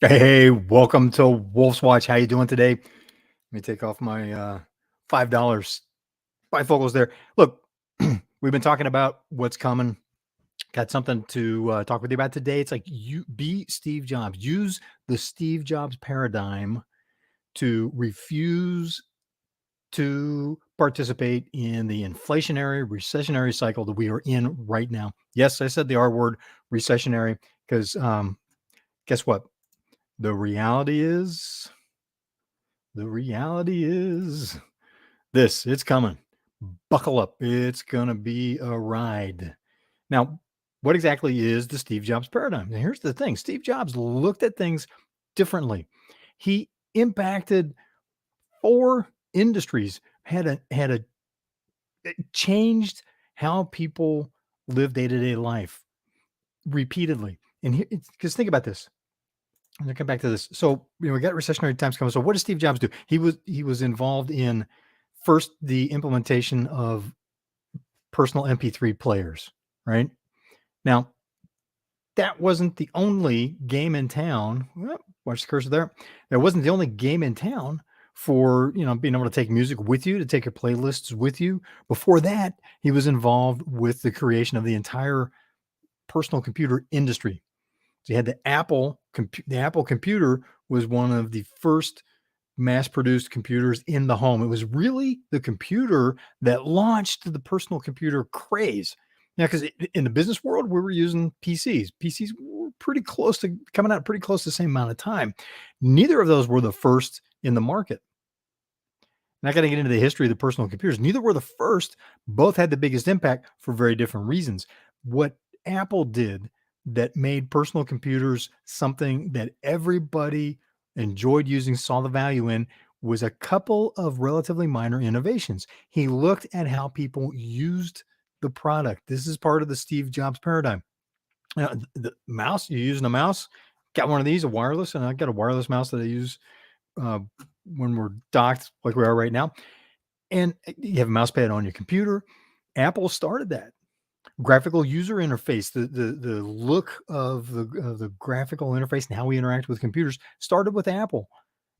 Hey, welcome to Wolf's Watch. How you doing today? Let me take off my $5 bifocals there. Look, we've been talking about what's coming. Got something to talk with you about today. It's like you be Steve Jobs. Use the Steve Jobs paradigm to refuse to participate in the inflationary, recessionary cycle that we are in right now. Yes, I said the R word, recessionary, because guess what? The reality is The reality is this, it's coming. Buckle up. It's going to be a ride. Now, what exactly is the Steve Jobs paradigm? Now, here's the thing. Steve Jobs looked at things differently. He impacted four industries, had a it changed how people live day-to-day life repeatedly. And because think about this. I'm gonna come back to this. So, we got recessionary times coming. So, what does Steve Jobs do? He was involved in first the implementation of personal MP3 players, right? Now, that wasn't the only game in town. Watch the cursor there. That wasn't the only game in town for being able to take music with you, to take your playlists with you. Before that, he was involved with the creation of the entire personal computer industry. So you had the Apple computer was one of the first mass-produced computers in the home. It was really the computer that launched the personal computer craze. Now, because in the business world, we were using PCs. PCs were pretty close to coming out pretty close to the same amount of time. Neither of those were the first in the market. Not going to get into the history of the personal computers. Neither were the first. Both had the biggest impact for very different reasons. What Apple did that made personal computers something that everybody enjoyed using, saw the value in, was a couple of relatively minor innovations. He looked at how people used the product. This is part of the Steve Jobs paradigm. The mouse, you're using a mouse, got one of these, a wireless, and I got a wireless mouse that I use uh, when we're docked like we are right now. And you have a mouse pad on your computer. Apple started that graphical user interface. The look of the graphical interface and how we interact with computers started with Apple.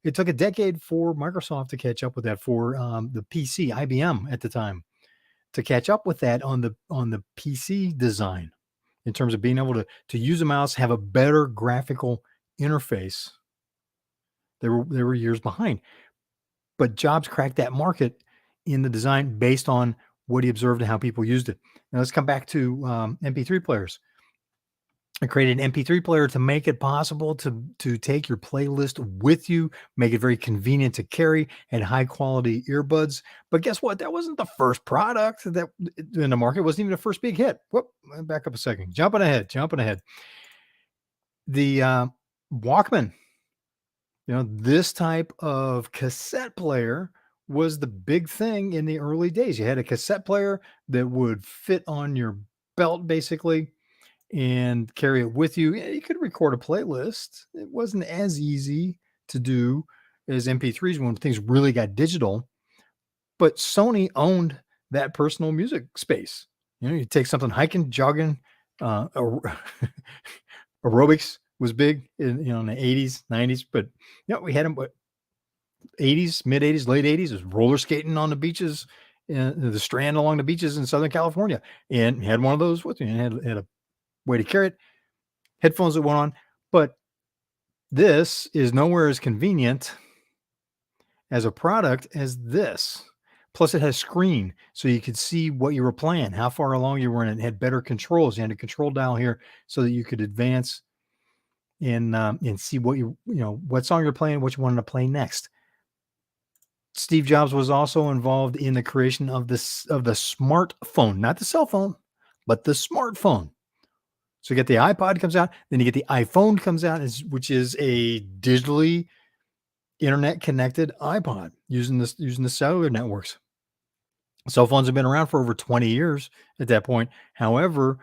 It took a decade for Microsoft to catch up with that, for the PC, IBM at the time, to catch up with that on the PC design in terms of being able to use a mouse, have a better graphical interface. They were years behind. But Jobs cracked that market in the design based on what he observed and how people used it. Now let's come back to MP3 players. I created an MP3 player to make it possible to take your playlist with you, make it very convenient to carry, and high quality earbuds. But guess what? That wasn't the first product that in the market. It wasn't even the first big hit. Whoop, back up a second. Jumping ahead. The Walkman. This type of cassette player was the big thing in the early days. You had a cassette player that would fit on your belt basically and carry it with you. Yeah, you could record a playlist. It wasn't as easy to do as MP3s when things really got digital, but Sony owned that personal music space. You take something hiking, jogging, aerobics was big in the 80s, 90s, but we had them 80s, mid 80s, late 80s was roller skating on the beaches, the strand along the beaches in Southern California, and had one of those with you and had a way to carry it, headphones that went on. But this is nowhere as convenient as a product as this. Plus, it has screen, so you could see what you were playing, how far along you were in it. It had better controls. You had a control dial here so that you could advance and see what what song you're playing, what you wanted to play next. Steve Jobs was also involved in the creation of the smartphone, not the cell phone, but the smartphone. So you get the iPod comes out, then you get the iPhone comes out, which is a digitally internet connected iPod using the cellular networks. Cell phones have been around for over 20 years at that point. However,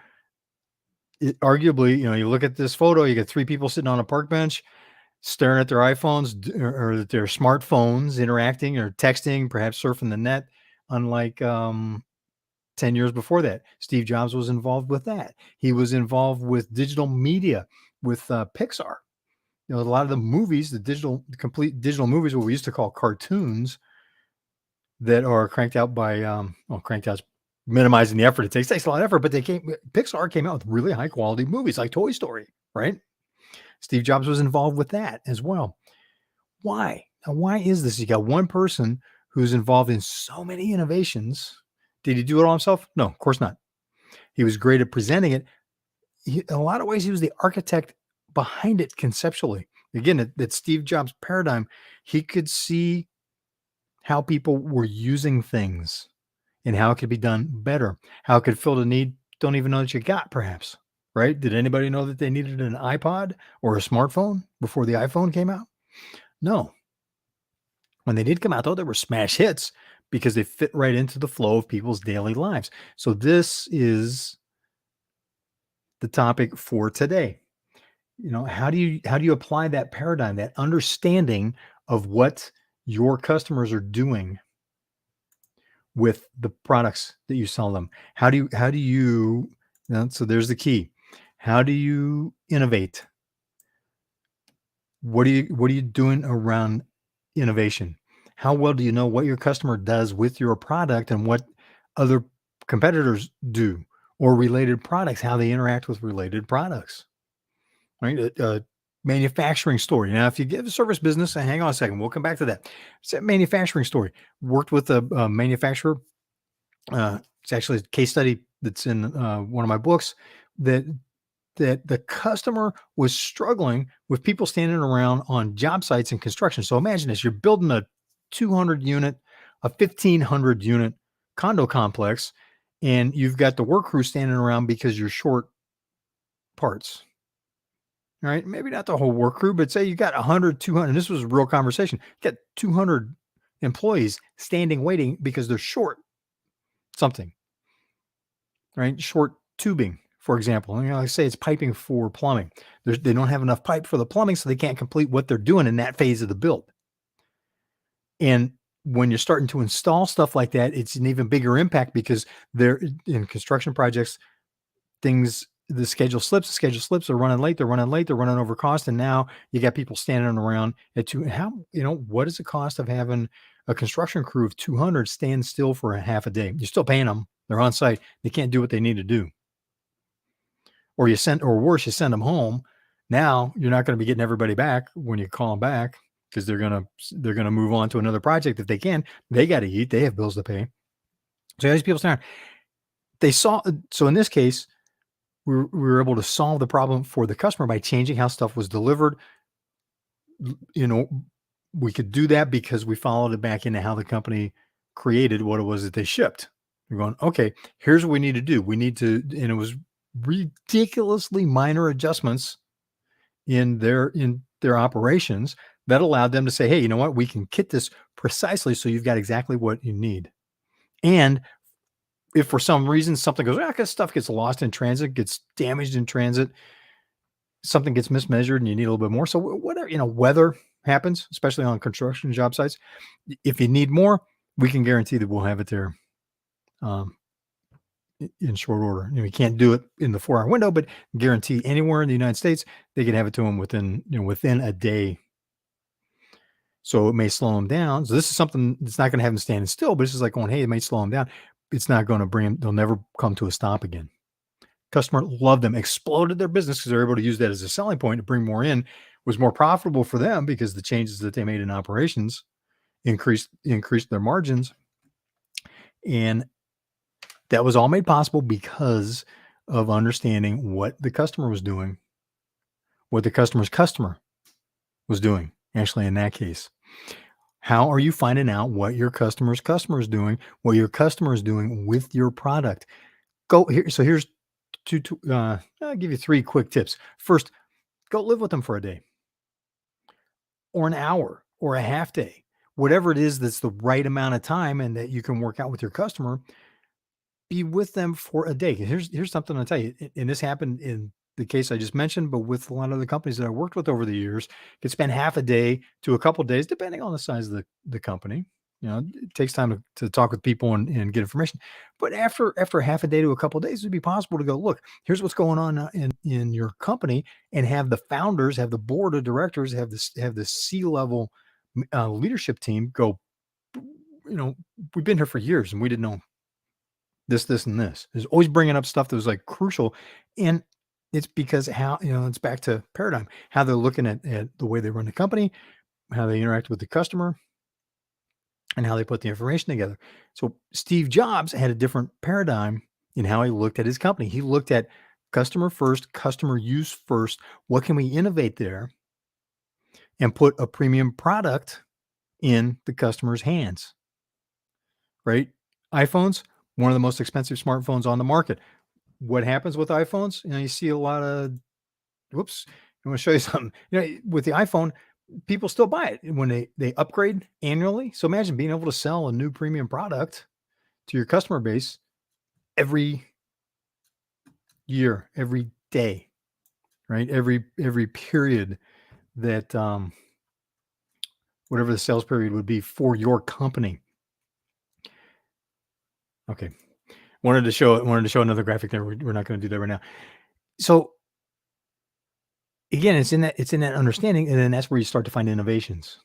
arguably, you look at this photo, you get three people sitting on a park bench staring at their iPhones or their smartphones, interacting or texting, perhaps surfing the net, unlike 10 years before that. Steve Jobs was involved with that. He was involved with digital media with Pixar. You know, a lot of the movies, the complete digital movies, what we used to call cartoons, that are cranked out by, well, cranked out's minimizing the effort it takes. It takes a lot of effort, but Pixar came out with really high quality movies like Toy Story, right? Steve Jobs was involved with that as well. Why? Now, why is this? You got one person who's involved in so many innovations. Did he do it all himself? No, of course not. He was great at presenting it. In a lot of ways, he was the architect behind it conceptually. Again, that Steve Jobs paradigm, he could see how people were using things and how it could be done better, how it could fill the need don't even know that you got, perhaps, right? Did anybody know that they needed an iPod or a smartphone before the iPhone came out? No. When they did come out, though, they were smash hits because they fit right into the flow of people's daily lives. So this is the topic for today. You know, how do you apply that paradigm, that understanding of what your customers are doing with the products that you sell them? How do you so there's the key. How do you innovate? What are you doing around innovation? How well do you know what your customer does with your product and what other competitors do, or related products, how they interact with related products? Right? Manufacturing story. Now, if you give a service business, and hang on a second, we'll come back to that. It's a manufacturing story. Worked with a manufacturer. It's actually a case study that's in one of my books, that the customer was struggling with people standing around on job sites and construction. So imagine this: you're building a 200 unit, a 1500 unit condo complex, and you've got the work crew standing around because you're short parts. All right, maybe not the whole work crew, but say you got 100, 200. This was a real conversation. You got 200 employees standing waiting because they're short something, right? Short tubing, for example. You know, like say it's piping for plumbing. They don't have enough pipe for the plumbing, so they can't complete what they're doing in that phase of the build. And when you're starting to install stuff like that, it's an even bigger impact because they're in construction projects, the schedule slips, they're running late, they're running over cost. And now you got people standing around at what is the cost of having a construction crew of 200 stand still for a half a day? You're still paying them. They're on site. They can't do what they need to do. Or worse, you send them home. Now you're not going to be getting everybody back when you call them back, because they're going to move on to another project if they can. They got to eat. They have bills to pay. So these people stand. So in this case, we were able to solve the problem for the customer by changing how stuff was delivered. You know, we could do that because we followed it back into how the company created what it was that they shipped. We're going, okay, here's what we need to do. And it was ridiculously minor adjustments in their operations that allowed them to say, hey, you know what? We can kit this precisely so you've got exactly what you need. And if for some reason something goes, because stuff gets lost in transit, gets damaged in transit, something gets mismeasured and you need a little bit more. So whatever, weather happens, especially on construction job sites. If you need more, we can guarantee that we'll have it there in short order. We can't do it in the 4-hour window, but guarantee anywhere in the United States, they can have it to them within a day. So it may slow them down. So this is something that's not going to have them standing still, but this is like going, hey, it may slow them down. It's not going to bring them, they'll never come to a stop again. Customer loved them, exploded their business because they're able to use that as a selling point to bring more in. Was more profitable for them because the changes that they made in operations increased their margins. And that was all made possible because of understanding what the customer was doing, what the customer's customer was doing, actually, in that case. How are you finding out what your customer's customer is doing, what your customer is doing with your product? Go here. So here's I'll give you 3 quick tips. First, go live with them for a day or an hour or a half day, whatever it is that's the right amount of time and that you can work out with your customer. Be with them for a day. Here's something I'll tell you, and this happened in the case I just mentioned, but with a lot of the companies that I worked with over the years, could spend half a day to a couple of days, depending on the size of the company. It takes time to talk with people and get information. But after half a day to a couple of days, it'd be possible to go, look, here's what's going on in your company, and have the founders, have the board of directors, have the C-level leadership team go, we've been here for years and we didn't know this, and this. Is always bringing up stuff that was like crucial. And it's because how, it's back to paradigm, how they're looking at the way they run the company, how they interact with the customer, and how they put the information together. So Steve Jobs had a different paradigm in how he looked at his company. He looked at customer first, customer use first. What can we innovate there and put a premium product in the customer's hands, right? iPhones, one of the most expensive smartphones on the market. What happens with iPhones? You see a lot of, whoops, I want to show you something. With the iPhone, people still buy it when they upgrade annually. So imagine being able to sell a new premium product to your customer base every year, every day, right? Every period that whatever the sales period would be for your company. Okay. Wanted to show another graphic there. We're not going to do that right now. So again, it's in that understanding, and then that's where you start to find innovations.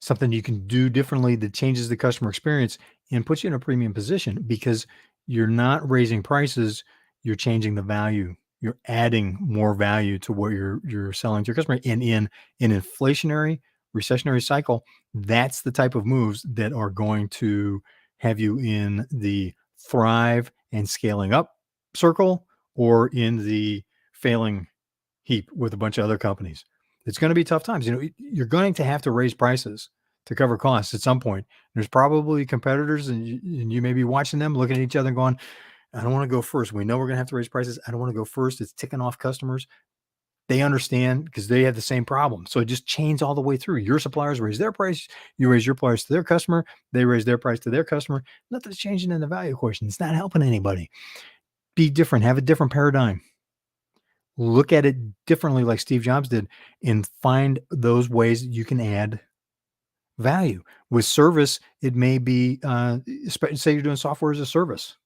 Something you can do differently that changes the customer experience and puts you in a premium position, because you're not raising prices, you're changing the value. You're adding more value to what you're selling to your customer. And in an inflationary, recessionary cycle, that's the type of moves that are going to have you in the thrive and scaling up circle, or in the failing heap with a bunch of other companies. It's going to be tough times. You're going to have to raise prices to cover costs at some point. There's probably competitors, and you may be watching them, looking at each other and going, I don't want to go first. We know we're going to have to raise prices. I don't want to go first. It's ticking off customers. They understand because they have the same problem. So it just chains all the way through. Your suppliers raise their price. You raise your price to their customer. They raise their price to their customer. Nothing's changing in the value equation. It's not helping anybody. Be different. Have a different paradigm. Look at it differently, like Steve Jobs did, and find those ways that you can add value. With service, it may be, say you're doing software as a service.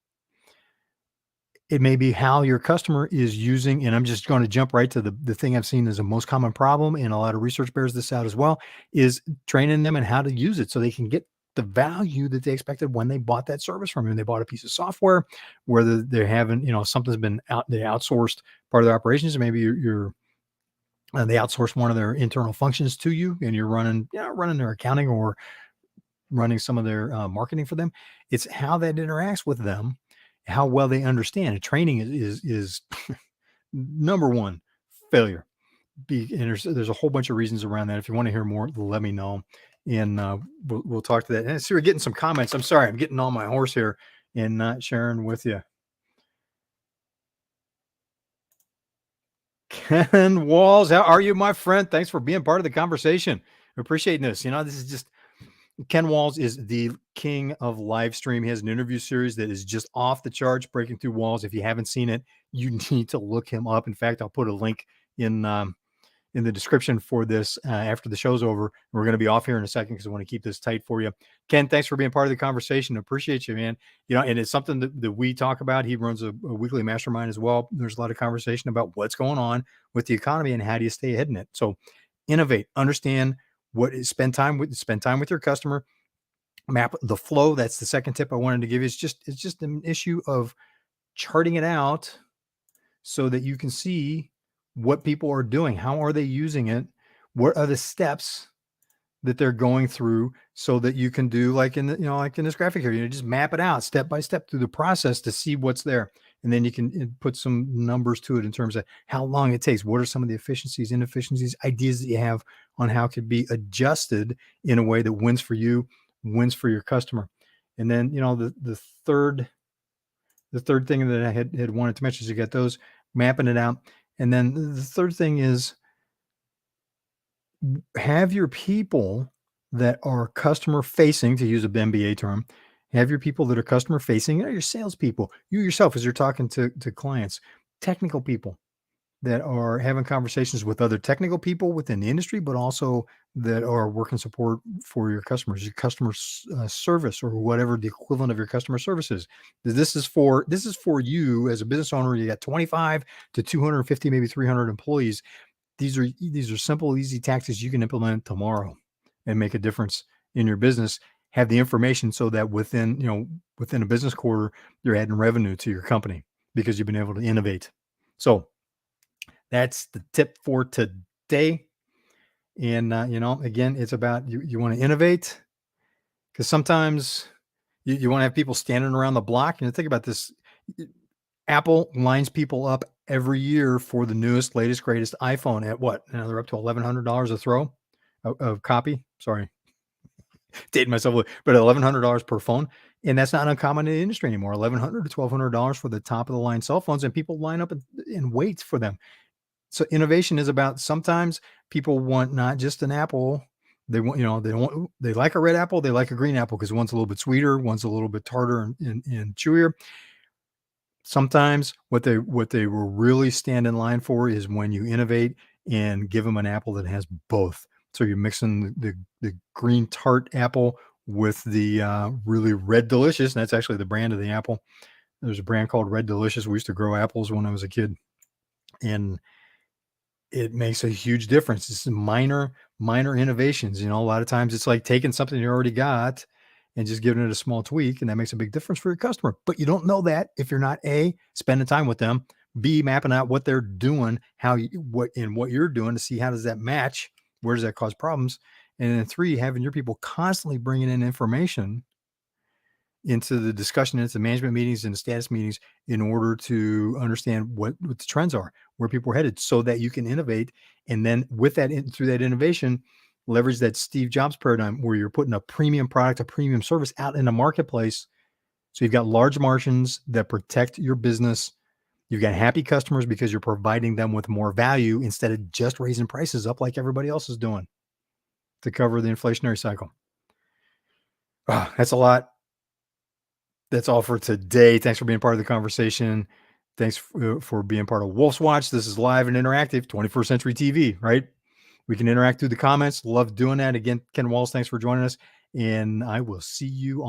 It may be how your customer is using, and I'm just going to jump right to the thing I've seen as the most common problem, and a lot of research bears this out as well, is training them in how to use it so they can get the value that they expected when they bought that service from you. And they bought a piece of software, whether they're having, something's been they outsourced part of their operations. Maybe they outsource one of their internal functions to you, and you're running their accounting or running some of their marketing for them. It's how that interacts with them, how well they understand. And training is number one failure. And there's a whole bunch of reasons around that. If you want to hear more, let me know, and we'll talk to that. And I see we're getting some comments. I'm sorry, I'm getting on my horse here and not sharing with you. Ken Walls, how are you, my friend? Thanks for being part of the conversation. Appreciating this. This is just, Ken Walls is the king of live stream. He has an interview series that is just off the charts, breaking through walls. If you haven't seen it, you need to look him up. In fact, I'll put a link in the description for this after the show's over. We're going to be off here in a second because I want to keep this tight for you. Ken, thanks for being part of the conversation. Appreciate you, man. And it's something that we talk about. He runs a weekly mastermind as well. There's a lot of conversation about what's going on with the economy and how do you stay ahead in it. So innovate, understand what is, spend time with your customer, map the flow. That's the second tip I wanted to give you. It's just an issue of charting it out so that you can see what people are doing. How are they using it? What are the steps that they're going through, so that you can do like in this graphic here, just map it out step by step through the process to see what's there. And then you can put some numbers to it in terms of how long it takes. What are some of the efficiencies, inefficiencies, ideas that you have on how it could be adjusted in a way that wins for you, wins for your customer. And then, the third thing that I had wanted to mention is you get those, mapping it out. And then the third thing is, have your people that are customer facing, to use a MBA term, have your people that are customer facing, your salespeople, you yourself, as you're talking to clients, technical people that are having conversations with other technical people within the industry, but also that are working support for your customers, your customer service, or whatever the equivalent of your customer service is. This is for you as a business owner. You got 25 to 250, maybe 300 employees. These are simple, easy tactics you can implement tomorrow and make a difference in your business. Have the information so that within a business quarter, you're adding revenue to your company because you've been able to innovate. So that's the tip for today. And again, it's about you want to innovate, because sometimes you want to have people standing around the block. Think about this. Apple lines people up every year for the newest, latest, greatest iPhone at what? They're up to $1,100 a throw of copy. Sorry, dating myself, but $1,100 per phone. And that's not uncommon in the industry anymore. $1,100 to $1,200 for the top of the line cell phones, and people line up and wait for them. So innovation is about, sometimes people want not just an apple. They want, they like a red apple. They like a green apple because one's a little bit sweeter, one's a little bit tartar and chewier. Sometimes what they will really stand in line for is when you innovate and give them an apple that has both. So you're mixing the green tart apple with the really red delicious. And that's actually the brand of the apple. There's a brand called Red Delicious. We used to grow apples when I was a kid, and it makes a huge difference. It's minor innovations. A lot of times it's like taking something you already got and just giving it a small tweak, and that makes a big difference for your customer. But you don't know that if you're not A, spending time with them, B, mapping out what they're doing, what you're doing, to see how does that match, where does that cause problems, and then 3, having your people constantly bringing in information into the discussion, into management meetings and status meetings, in order to understand what the trends are, where people are headed, so that you can innovate. And then with that, through that innovation, leverage that Steve Jobs paradigm, where you're putting a premium product, a premium service out in the marketplace. So you've got large margins that protect your business. You've got happy customers because you're providing them with more value instead of just raising prices up like everybody else is doing to cover the inflationary cycle. That's a lot. That's all for today. Thanks for being part of the conversation. Thanks for being part of Wolf's Watch. This is live and interactive, 21st Century TV, right? We can interact through the comments. Love doing that. Again, Ken Walls, thanks for joining us. And I will see you on